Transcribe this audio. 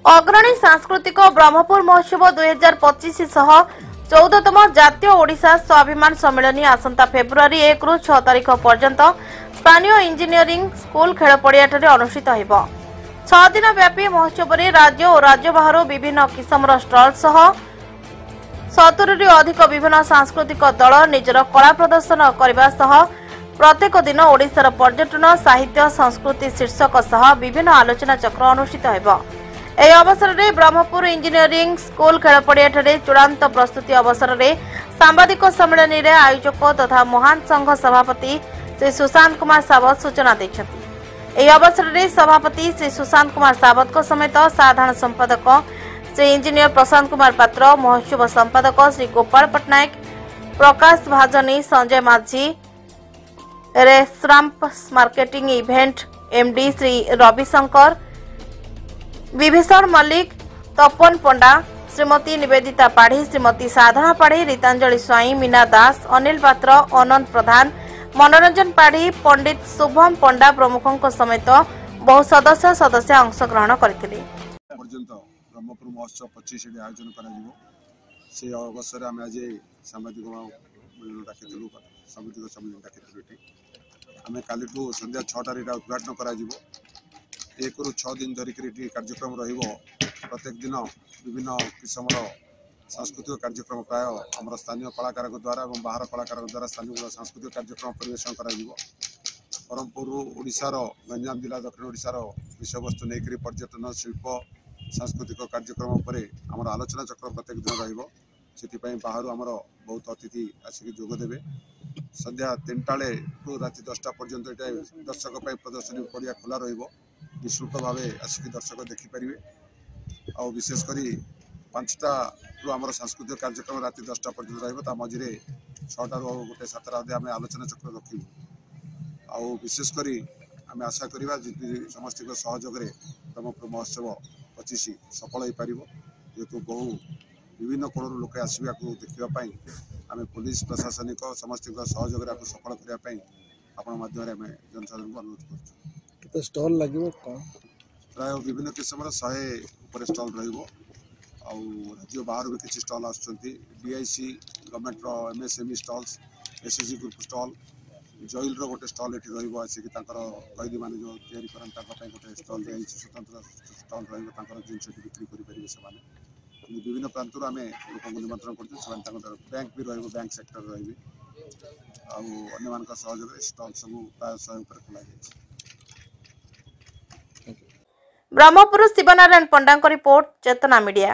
अग्रणी सांस्कृतिक ब्रह्मपुर महोत्सव 2025 सह 14तम जातीय ओडिशा स्वाभिमान सम्मेलन आसंता फेब्रुआरी 1 रु 6 तारिख पर्यंत स्थानीय इंजीनियरिंग स्कूल खेल पड़ियाଠାରେ अनुष्ठित होइबो। 6 दिन व्यापी महोत्सव रे राज्य और राज्य बाहर विभिन्न किस्मर स्टॉल सह 70 रु अधिक विभिन्न सांस्कृतिक दल निजर कला प्रदर्शन करबा सह प्रत्येक दिन ओडिशार पर्यटन साहित्य संस्कृति शीर्षक सह विभिन्न आलोचना चक्र अनुष्ठित होइबो। ଏହି ଅବସରରେ ବ୍ରହ୍ମପୁର ଇଞ୍ଜିନିୟରିଂ ସ୍କୁଲ ଖେଳପଡ଼ିଆଠାରେ ଚୂଡ଼ାନ୍ତ ପ୍ରସ୍ତୁତି ଅବସରରେ ସାମ୍ବାଦିକ ସମ୍ମିଳନୀରେ ଆୟୋଜକ ତଥା ମହାନ ସଂଘ ସଭାପତି ଶ୍ରୀ ସୁଶାନ୍ତ କୁମାର ସାବତ ସୂଚନା ଦେଇଛନ୍ତି। ଏହି ଅବସରରେ ସଭାପତି ଶ୍ରୀ ସୁଶାନ୍ତ କୁମାର ସାବତଙ୍କ ସମେତ ସାଧାରଣ ସମ୍ପାଦକ ଶ୍ରୀ ଇଞ୍ଜିନିୟର ପ୍ରଶାନ୍ତ କୁମାର ପାତ୍ର, ମହୋତ୍ସବ ସମ୍ପାଦକ ଶ୍ରୀ ଗୋପାଳ ପଟ୍ଟନାୟକ, ପ୍ରକାଶ ଭାଜନୀ, ସଞ୍ଜୟ ମାଝୀ, ରେସ୍ରାମ୍ପ marketing event MD Shri Ravishankar, Vibhishan Mallick, Tapan Panda, Shrimati Nivedita Padhi, Shrimati Sadhana Padhi, Ritanjali Swain, Meena Das, Anil Patra, Anant प्रधान, मनोरंजन पाढ़ी, पंडित शुभम पंडा प्रमुखों समेत बहु सदस्य अंशग्रहण करथिले। ब्रह्मपुर महोत्सव 25 आयोजन से अवसर आम आज सामाजिक सम्मेलन आम काली संध्या 6 उद्घाटन कर 1 रु 6 दिन धरिक कार्यक्रम प्रत्येक दिन विभिन्न किस्म सांस्कृतिक कार्यक्रम प्राय आम स्थानीय कलाकार द्वारा और बाहर कलाकार द्वारा स्थानीय सांस्कृतिक कार्यक्रम परिवेशन कर ब्रह्मपुर ओडिशार गंजाम जिला दक्षिण ओडिशार विषय वस्तु नहीं पर्यटन शिल्प सांस्कृतिक कार्यक्रम पर आम आलोचना चक्र प्रत्येक दिन रही बाहर आमर बहुत अतिथि आसिक जोगदेवे। संध्या 3टा टू राति 10टा पर्यंत दर्शक प्रदर्शनी पड़िया खोला निःशुल्क भाव आसिक दर्शक देखिपारे और विशेषकर 5टा रु आम सांस्कृतिक कार्यक्रम राति 10टा पर्यटन मझे 6टा रु गोटे 7टा आम आलोचना चक्र रखू आउ विशेषकर आम आशा करवा समस्त सहयोग ब्रह्मपुर महोत्सव 25 सफल हो पार जेहेतु बहु विभिन्न कोण लोक आसवा देखापी आम पुलिस प्रशासनिक समस्त सहयोग सफल करने आपण माध्यम जनसाधारण को अनुरोध कर स्टॉल लगे प्राय विभिन्न किस्म 100 स्टॉल राज्य बाहर भी किसी स्टॉल आईसी government MSME stalls SSG group stall जॉइल गोटे स्टॉल ये आसिक कैदी मैंने जो तैयारी गोटे स्टॉल दिखाई स्वतंत्र स्टॉल जिनस बिक्री करेंगे से विभिन्न प्रांतर आम लोक निमंत्रण कर बैंक भी बैंक सेक्टर रही सहयोग स्टॉल सब प्राय 100 खोल जाए। ब्रह्मपुर शिवनारायण पंडा रिपोर्ट चेतना मीडिया।